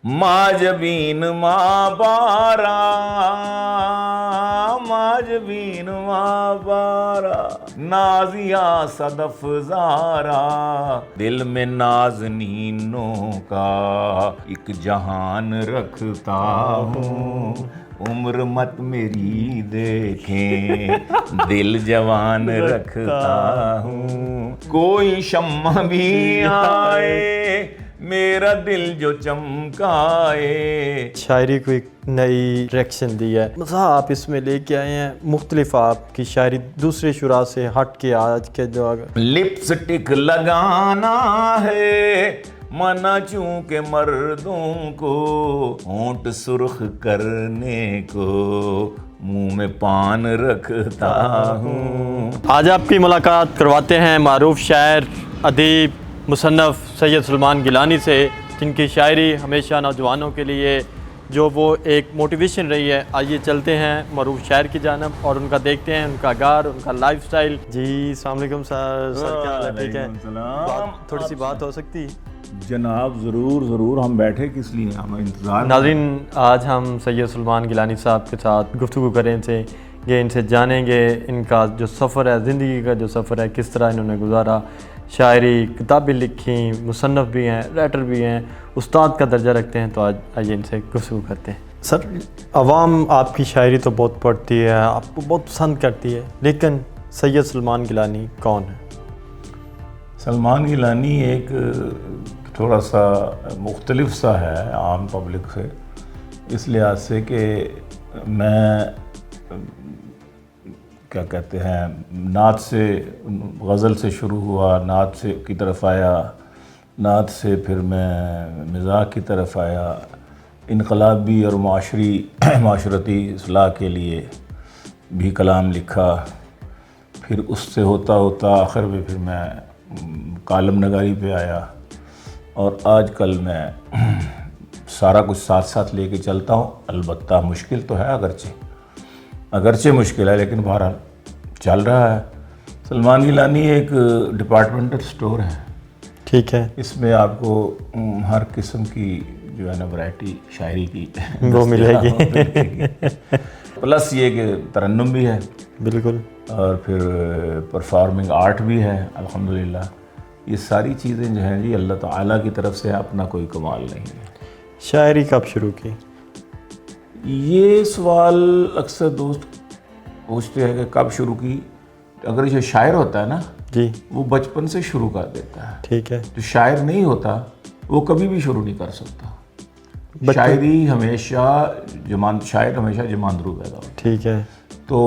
ماجبین ماں بارا، ماجبین ماں بارا، نازیا صدف زارا، دل میں نازنینوں کا ایک جہان رکھتا ہوں، عمر مت میری دیکھیں دل جوان رکھتا ہوں، کوئی شمع بھی آئے میرا دل جو چمکائے۔ شاعری کو ایک نئی ڈائریکشن دی ہے، مزہ آپ اس میں لے کے آئے ہیں، مختلف آپ کی شاعری دوسرے شعراء سے ہٹ کے آج کے جو لپسٹک لگانا ہے منع چونکہ مردوں کو، ہونٹ سرخ کرنے کو منہ میں پان رکھتا ہوں۔ آج آپ کی ملاقات کرواتے ہیں معروف شاعر، ادیب، مصنف سید سلمان گیلانی سے، جن کی شاعری ہمیشہ نوجوانوں کے لیے جو وہ ایک موٹیویشن رہی ہے۔ آئیے چلتے ہیں معروف شاعر کی جانب اور ان کا دیکھتے ہیں، ان کا گھر، ان کا لائف سٹائل۔ جی السلام علیکم سر، کیا حال ہے؟ ٹھیک ہے؟ تھوڑی سی بات ہو سکتی؟ جناب ضرور، ہم بیٹھے کس لیے، ہم انتظار۔ ناظرین، آج ہم سید سلمان گیلانی صاحب کے ساتھ گفتگو کریں ان سے جانیں گے ان کا جو سفر ہے، زندگی کا جو سفر ہے، کس طرح انہوں نے گزارا، شاعری، کتابیں لکھیں، مصنف بھی ہیں، رائٹر بھی ہیں، استاد کا درجہ رکھتے ہیں۔ تو آج آئیے ان سے گفتگو کرتے ہیں۔ سر، عوام آپ کی شاعری تو بہت پڑھتی ہے، آپ کو بہت پسند کرتی ہے، لیکن سید سلمان گیلانی کون ہے؟ سلمان گیلانی ایک تھوڑا سا مختلف سا ہے عام پبلک سے، اس لحاظ سے کہ میں کیا کہتے ہیں، نعت سے، غزل سے شروع ہوا، نعت سے کی طرف آیا، نعت سے پھر میں مزاح کی طرف آیا، انقلابی اور معاشرتی اصلاح کے لیے بھی کلام لکھا، پھر اس سے ہوتا ہوتا آخر میں پھر میں کالم نگاری پہ آیا، اور آج کل میں سارا کچھ ساتھ ساتھ لے کے چلتا ہوں۔ البتہ مشکل تو ہے، اگرچہ مشکل ہے، لیکن بہرحال چل رہا ہے۔ سلمان گیلانی ایک ڈپارٹمنٹل سٹور ہے، ٹھیک ہے، اس میں آپ کو ہر قسم کی جو ہے نا ورائٹی شاعری کی وہ ملے گی، پلس یہ کہ ترنم بھی ہے، بالکل، اور پھر پرفارمنگ آرٹ بھی ہے الحمدللہ۔ یہ ساری چیزیں جو ہیں جی اللہ تعالیٰ کی طرف سے، اپنا کوئی کمال نہیں ہے۔ شاعری کب شروع کی؟ یہ سوال اکثر دوست پوچھتے ہیں کہ کب شروع کی۔ اگر یہ شاعر ہوتا ہے نا جی، وہ بچپن سے شروع کر دیتا ہے، ٹھیک ہے، جو شاعر نہیں ہوتا وہ کبھی بھی شروع نہیں کر سکتا۔ شاعری ہمیشہ شاعر ہمیشہ جماندرو پیدا ہوتا ہے، ٹھیک ہے، تو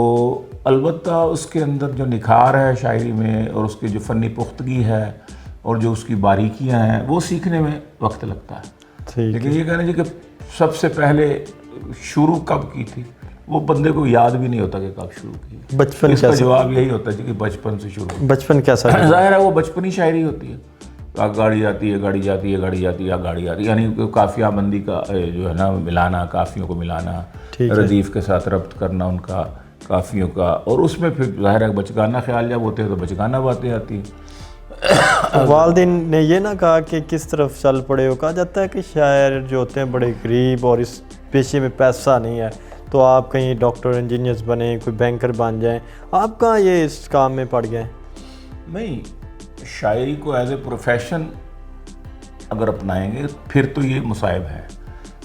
البتہ اس کے اندر جو نکھار ہے شاعری میں، اور اس کی جو فنی پختگی ہے اور جو اس کی باریکیاں ہیں، وہ سیکھنے میں وقت لگتا ہے۔ لیکن یہ کہنا چاہیے کہ سب سے پہلے شروع کب کی تھی، وہ بندے کو یاد بھی نہیں ہوتا کہ کب شروع کی۔ بچپن اس کا جواب یہی ہوتا ہے کہ بچپن سے شروع۔ بچپن کیسا؟ ظاہر ہے وہ بچپنی شاعری ہوتی ہے، گاڑی جاتی ہے، گاڑی جاتی ہے، گاڑی جاتی ہے، گاڑی جاتی ہے، یعنی قافیہ بندی کا جو ہے نا ملانا، قافیوں کو ملانا، ردیف کے ساتھ ربط کرنا ان کا، قافیوں کا، اور اس میں پھر ظاہر ہے بچگانہ خیال جب ہوتے ہیں تو بچگانہ باتیں آتی ہیں۔ والدین نے یہ نہ کہا کہ کس طرف چل پڑے ہو؟ کہا جاتا ہے کہ شاعر جو ہوتے ہیں بڑے غریب اور اس پیشے میں پیسہ نہیں ہے، تو آپ کہیں ڈاکٹر انجینئرز بنیں، کوئی بینکر بن جائیں، آپ کہاں یہ اس کام میں پڑ گئے؟ نہیں، شاعری کو ایز اے پروفیشن اگر اپنائیں گے پھر تو یہ مصائب ہے،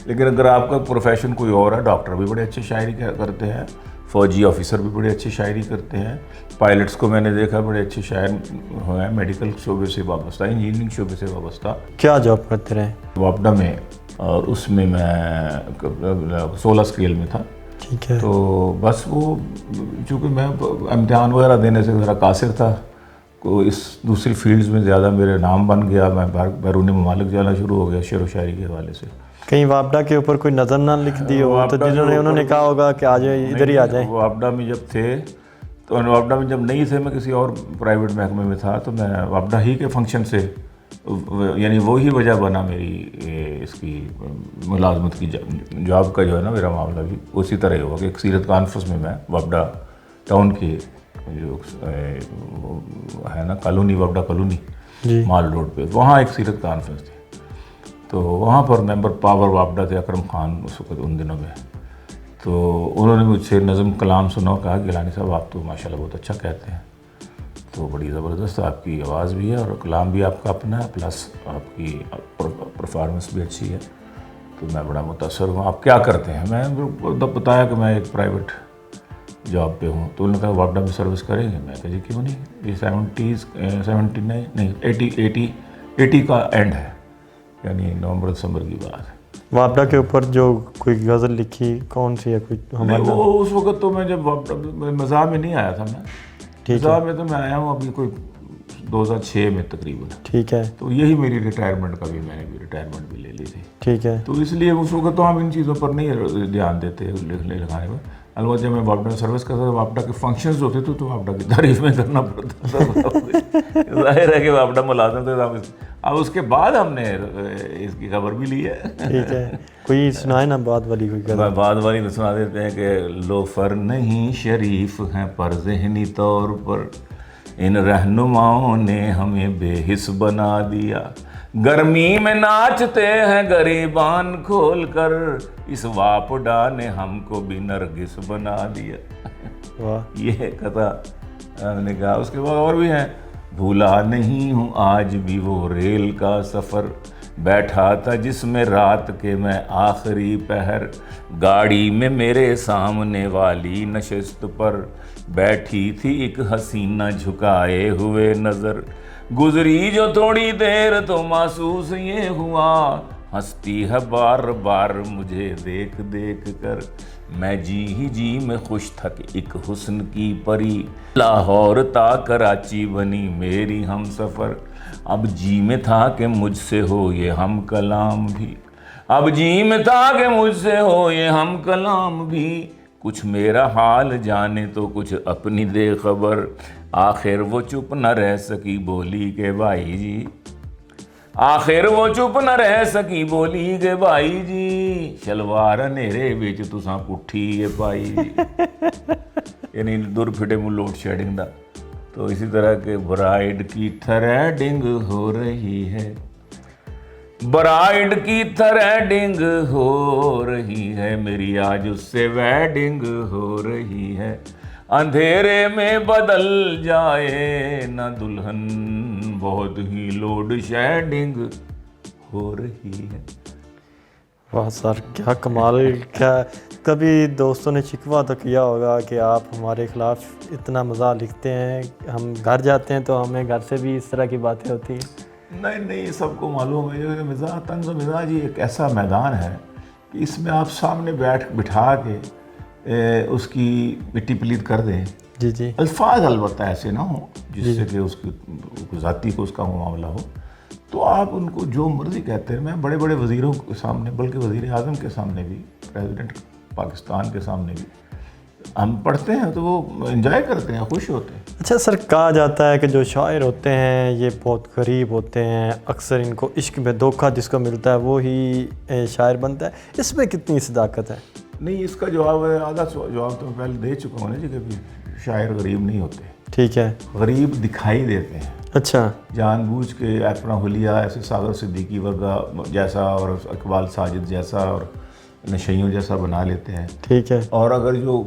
لیکن اگر آپ کا پروفیشن کوئی اور ہے، ڈاکٹر بھی بڑے اچھے شاعری کرتے ہیں، فوجی آفیسر بھی بڑے اچھے شاعری کرتے ہیں، پائلٹس کو میں نے دیکھا بڑے اچھے شاعر ہیں، میڈیکل شعبے سے وابستہ، انجینئرنگ شعبے سے وابستہ۔ کیا جاب کرتے رہے؟ واپڈا میں، اور اس میں 16 اسکیل میں تھا، ٹھیک ہے، تو بس وہ چونکہ میں امتحان وغیرہ دینے سے ذرا قاصر تھا، کو اس دوسری فیلڈز میں زیادہ میرے نام بن گیا، میں بیرونی ممالک جانا شروع ہو گیا شعر و شاعری کے حوالے سے۔ کہیں واپڈا کے اوپر کوئی نظر نہ لکھ دی ہو تو انہوں نے کہا ہوگا کہ آ جائیں، ادھر ہی آ جائیں؟ واپڈا میں جب تھے تو واپڈا میں جب نہیں تھے، میں کسی اور پرائیویٹ محکمے میں تھا، تو میں واپڈا ہی کے فنکشن سے، یعنی وہی وجہ بنا میری اس کی ملازمت کی، جاب کا جو ہے نا میرا معاملہ بھی اسی طرح ہوا کہ ایک سیرت کانفرنس میں واپڈا ٹاؤن کی جو ہے نا کالونی، واپڈا کالونی، مال روڈ پہ، وہاں ایک سیرت کانفرنس تھی، تو وہاں پر ممبر پاور وابڈا تھے اکرم خان اس وقت ان دنوں میں. تو انہوں نے مجھ سے نظم کلام سنا, کہا گیلانی صاحب آپ تو ماشاءاللہ بہت اچھا کہتے ہیں, تو بڑی زبردست آپ کی آواز بھی ہے اور کلام بھی آپ کا اپنا ہے, پلس آپ کی پرفارمنس بھی اچھی ہے, تو میں بڑا متاثر ہوں. آپ کیا کرتے ہیں؟ میں بتایا کہ میں ایک پرائیویٹ جاب پہ ہوں. تو انہوں نے کہا وابڈا میں سروس کریں گے؟ میں کہا جی کیوں نہیں, یہ 80 کا اینڈ ہے, یعنی نومبر دسمبر کی بات ہے. وابڈا کے اوپر جو کوئی غزل لکھی کون سی ہے کوئی ہمارے؟ وہ اس وقت تو میں جب مزاح میں نہیں آیا تھا, میں مزاح میں تو میں آیا ہوں ابھی کوئی 2006 میں تقریباً. ٹھیک ہے. تو یہی میری ریٹائرمنٹ کا بھی, میں نے بھی ریٹائرمنٹ بھی لے لی تھی. ٹھیک ہے. تو اس لیے اس وقت تو ہم ان چیزوں پر نہیں دھیان دیتے لکھنے لکھانے میں. البتہ جب میں وابڈا میں سروس کرتا تھا, وابڈا کے فنکشنز ہوتے تھے تو وابڈا کی تعریف میں کرنا پڑتا تھا. ظاہر ہے کہ وابڈا ملازم تھے. اب اس کے بعد ہم نے اس کی خبر بھی لی ہے. ٹھیک ہے, کوئی سنائے نا بعد والی کوئی غزل. بعد والی تو سنا دیتے ہیں کہ لوفر نہیں شریف ہیں پر ذہنی طور پر ان رہنماؤں نے ہمیں بے حس بنا دیا. گرمی میں ناچتے ہیں گریبان کھول کر, اس واپڈا نے ہم کو بھی نرگس بنا دیا. یہ قطع ہم نے کہا. اس کے بعد اور بھی ہیں. بھولا نہیں ہوں آج بھی وہ ریل کا سفر, بیٹھا تھا جس میں رات کے میں آخری پہر, گاڑی میں میرے سامنے والی نشست پر بیٹھی تھی ایک حسینہ جھکائے ہوئے نظر, گزری جو تھوڑی دیر تو محسوس یہ ہوا ہنستی ہے بار بار مجھے دیکھ دیکھ کر, میں جی ہی جی میں خوش تھا کہ ایک حسن کی پری لاہور تا کراچی بنی میری ہم سفر, اب جی میں تھا کہ مجھ سے ہو یہ ہم کلام بھی, اب جی میں تھا کہ مجھ سے ہو یہ ہم کلام بھی, کچھ میرا حال جانے تو کچھ اپنی دے خبر, آخر وہ چپ نہ رہ سکی بولی کہ بھائی جی, آخر وہ چپ نہ رہ سکی بولی کہ بھائی جی, شلوار نیرے وچ تساں پٹھی ہے پائی جی. یعنی دور پھٹے منہ لوڈ شیڈنگ دا. تو اسی طرح کے برائڈ کی تھریڈنگ ہو رہی ہے, برائڈ کی تھریڈنگ ہو رہی ہے, میری آج اس سے ویڈنگ ہو رہی ہے, اندھیرے میں بدل جائے نہ دلہن بہت ہی لوڈ شیڈنگ ہو رہی ہے. واہ سر کیا کمال. کیا کبھی دوستوں نے شکوہ تو کیا ہوگا کہ آپ ہمارے خلاف اتنا مزاح لکھتے ہیں, ہم گھر جاتے ہیں تو ہمیں گھر سے بھی اس طرح کی باتیں ہوتی ہیں؟ نہیں, سب کو معلوم ہے مزاح, طنز و مزاح جی ایک ایسا میدان ہے کہ اس میں آپ سامنے بٹھا کے اس کی مٹی پلید کر دیں. جی. الفاظ البتہ ایسے نہ ہوں جس سے کہ اس کی ذاتی کو اس کا معاملہ ہو, تو آپ ان کو جو مرضی کہتے ہیں. میں بڑے بڑے وزیروں کے سامنے, بلکہ وزیر اعظم کے سامنے بھی, پریزیڈنٹ پاکستان کے سامنے بھی ہم پڑھتے ہیں تو وہ انجوائے کرتے ہیں, خوش ہوتے ہیں. اچھا سر, کہا جاتا ہے کہ جو شاعر ہوتے ہیں یہ بہت غریب ہوتے ہیں, اکثر ان کو عشق میں دھوکہ جس کو ملتا ہے وہی شاعر بنتا ہے, اس میں کتنی صداقت ہے؟ نہیں, اس کا جواب ہے, آدھا جواب تو میں پہلے دے چکا ہوں نا جی, کہ شاعر غریب نہیں ہوتے. ٹھیک ہے. غریب دکھائی دیتے ہیں. اچھا. جان بوجھ کے اپنا حلیہ ایسے ساغر صدیقی ورگا جیسا اور اقبال ساجد جیسا اور نشیوں جیسا بنا لیتے ہیں. ٹھیک ہے. اور اگر جو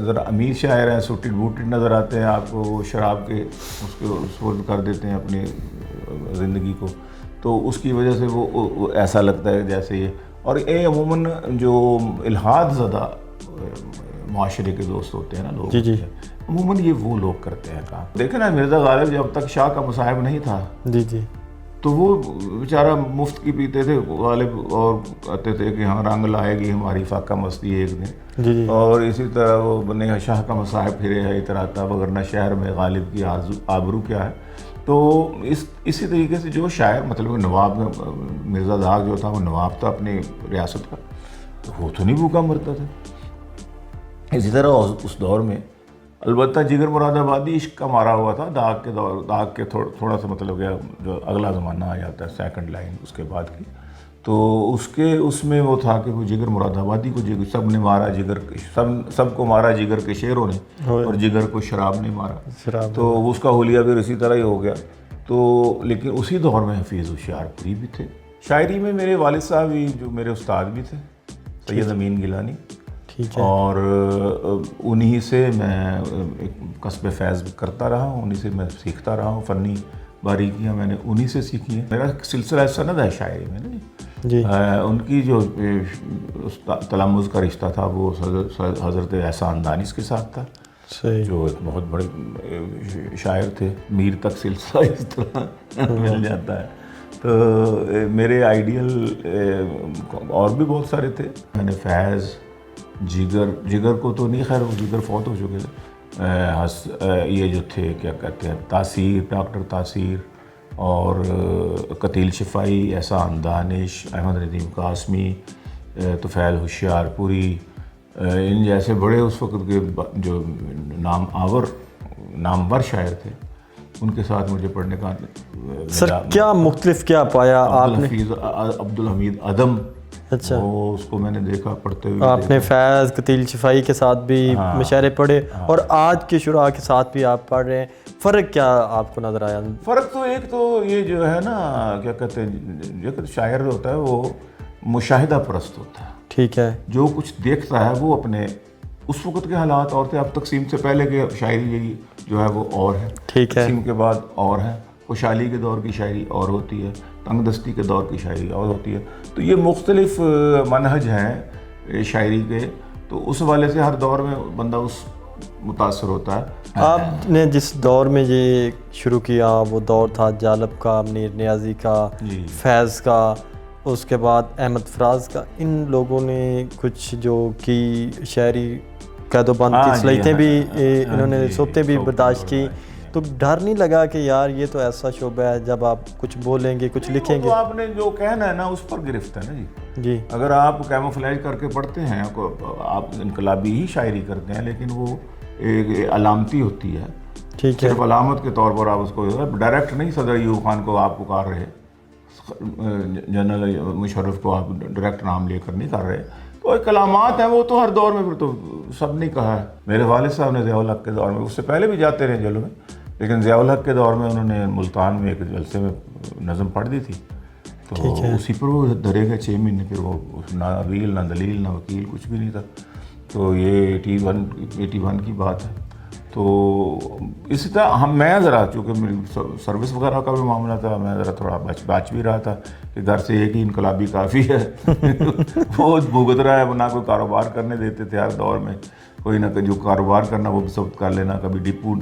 ذرا امیر شاعر ہیں, سوٹڈ بوٹڈ نظر آتے ہیں آپ کو, وہ شراب کے اس کو سپرد کر دیتے ہیں اپنی زندگی کو, تو اس کی وجہ سے وہ ایسا لگتا ہے جیسے یہ. اور یہ عموماً جو الحاد زدہ معاشرے کے دوست ہوتے ہیں نا لوگ, جی عموماً یہ وہ لوگ کرتے ہیں کام. دیکھیں نا مرزا غالب جب تک شاہ کا مصاحب نہیں تھا, جی, تو وہ بیچارہ مفت کی پیتے تھے غالب, اور کہتے تھے کہ ہاں رنگ لائے گی ہماری فاقہ مستی ایک دن. جی. اور اسی طرح وہ بنے شاہ کا مصاحب پھرے ہے اتراتا, وگرنہ شہر میں غالب کی آبرو کیا ہے. تو اسی طریقے سے جو شاعر, مطلب نواب مرزا داغ جو تھا وہ نواب تھا اپنی ریاست کا, تو وہ تو نہیں بھوکا مرتا تھا. اسی طرح اس دور میں البتہ جگر مراد آبادی عشق کا مارا ہوا تھا. داغ کے تھوڑا سا مطلب گیا جو اگلا زمانہ آ جاتا ہے, سیکنڈ لائن اس کے بعد کی, تو اس میں وہ تھا کہ وہ جگر مراد آبادی کو سب نے مارا, جگر سب کو مارا جگر کے شیروں نے, اور جگر کو شراب نے مارا. تو اس کا حلیہ بھی اسی طرح ہی ہو گیا. تو لیکن اسی دور میں حفیظ ہوشیار پوری بھی تھے. شاعری میں میرے والد صاحب ہی جو میرے استاد بھی تھے، سید امین گیلانی، ٹھیک ہے، اور انہی سے میں کسب فیض کرتا رہا ہوں، انہی سے میں سیکھتا رہا ہوں، فنی باریکیاں میں نے انہی سے سیکھی ہیں. میرا سلسلہ سند ہے شاعری میں نا جی ان کی جو تلمذ کا رشتہ تھا وہ حضرت احسان دانش کے ساتھ تھا، صحیح. جو ایک بہت بڑے شاعر تھے. میر تک سلسلہ اس طرح مل جاتا ہے. تو میرے آئیڈیل اور بھی بہت سارے تھے. میں نے فیض، جگر کو تو نہیں، خیر وہ جگر فوت ہو چکے تھے. یہ جو تھے کیا کہتے ہیں، تاثیر، ڈاکٹر تاثیر، اور قتیل شفائی، احسان دانش، احمد ندیم قاسمی، طفیل ہوشیار پوری، ان جیسے بڑے اس وقت کے جو نامور شاعر تھے، ان کے ساتھ مجھے پڑھنے کا سر کیا مختلف کیا پایا آپ نے؟ عبدالحمید عدم، اچھا، وہ اس کو میں نے دیکھا پڑھتے ہوئے. آپ نے فیض، قتیل شفائی کے ساتھ بھی مشاعرے پڑھے اور آج کے شعراء کے ساتھ بھی آپ پڑھ رہے ہیں، فرق کیا آپ کو نظر آیا؟ فرق تو ایک تو یہ جو ہے نا کیا کہتے ہیں، جو شاعر ہوتا ہے وہ مشاہدہ پرست ہوتا ہے. ٹھیک ہے، جو کچھ دیکھتا ہے وہ اپنے اس وقت کے حالات اور تھے. اب تقسیم سے پہلے کے شاعری یہی جو ہے وہ اور ہے، ٹھیک ہے، تقسیم کے بعد اور ہے. خوشحالی کے دور کی شاعری اور ہوتی ہے، تنگ دستی کے دور کی شاعری اور ہوتی ہے. تو یہ مختلف منہج ہیں شاعری کے. تو اس والے سے ہر دور میں بندہ اس متاثر ہوتا ہے. آپ نے جس دور میں یہ شروع کیا وہ دور تھا جالب کا، منیر نیازی کا، فیض کا، اس کے بعد احمد فراز کا. ان لوگوں نے کچھ جو کی شاعری قید و بند کی صلاحیتیں بھی انہوں نے صوبتیں بھی برداشت کی. تو ڈر نہیں لگا کہ یار یہ تو ایسا شعبہ ہے جب آپ کچھ بولیں گے، کچھ لکھیں گے؟ تو آپ نے جو کہنا ہے نا اس پر گرفت ہے نا جی. اگر آپ کیموفلیج کر کے پڑھتے ہیں، آپ انقلابی ہی شاعری کرتے ہیں، لیکن وہ ایک علامتی ہوتی ہے. ٹھیک ہے، صرف علامت کے طور پر آپ اس کو ڈائریکٹ نہیں. صدر ایوب خان کو آپ پکار رہے، جنرل مشرف کو آپ ڈائریکٹ نام لے کر نہیں کر رہے. تو ایک کلامات ہیں، وہ تو ہر دور میں پھر تو سب نے کہا ہے. میرے والد صاحب نے ضیاء الحق کے دور میں، اس سے پہلے بھی جاتے رہے جلوں میں، لیکن ضیاء الحق کے دور میں انہوں نے ملتان میں ایک جلسے میں نظم پڑھ دی تھی. تو اسی پر وہ دھرے گئے 6 مہینے. پھر وہ نہ ویل، نہ دلیل، نہ وکیل، کچھ بھی نہیں تھا. تو یہ 81 کی بات ہے. تو اسی طرح میں ذرا، چونکہ میری سروس وغیرہ کا بھی معاملہ تھا، میں ذرا تھوڑا بچ بھی رہا تھا کہ گھر سے ایک ہی انقلابی کافی ہے. وہ بھگت رہا ہے، وہ نہ کوئی کاروبار کرنے دیتے تھے. ہر دور میں کوئی نہ جو کاروبار کرنا وہ بھی سب کر لینا. کبھی ڈپو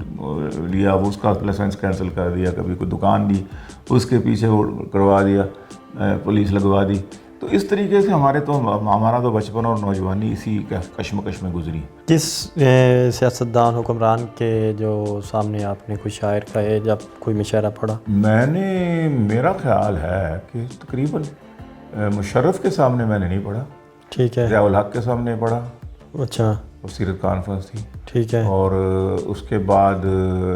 لیا، وہ اس کا لائسنس کینسل کر دیا. کبھی کوئی دکان لی، اس کے پیچھے وہ کروا دیا، پولیس لگوا دی. تو اس طریقے سے ہمارا تو بچپن اور نوجوانی اسی کشمکش میں گزری. جس سیاستدان حکمران کے جو سامنے آپ نے کوئی شاعر کا ہے جب کوئی مشاعرہ پڑھا؟ میرا خیال ہے کہ تقریباً مشرف کے سامنے میں نے نہیں پڑھا. ٹھیک ہے، ضیاء الحق کے سامنے پڑھا. اچھا، سیرت کانفرنس تھی. ٹھیک ہے، اور اس کے بعد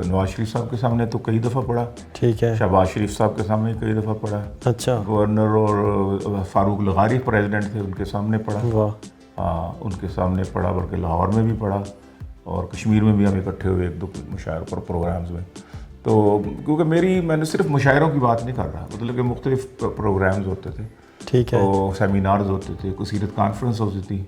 نواز شریف صاحب کے سامنے تو کئی دفعہ پڑھا. ٹھیک ہے، شہباز شریف صاحب کے سامنے کئی دفعہ پڑھا. اچھا، گورنر اور فاروق لغاری پریزیڈنٹ تھے، ان کے سامنے پڑھا. واہ، ہاں ان کے سامنے پڑھا. بلکہ لاہور میں بھی پڑھا، اور کشمیر میں بھی ہم اکٹھے ہوئے 1-2 مشاعروں پر پروگرامز میں. تو کیونکہ میں نے صرف مشاعروں کی بات نہیں کر رہا، مطلب کہ مختلف پروگرامز ہوتے تھے. ٹھیک ہے، تو سیمینارز ہوتے تھے، کوئی سیرت کانفرنس ہوتی تھی.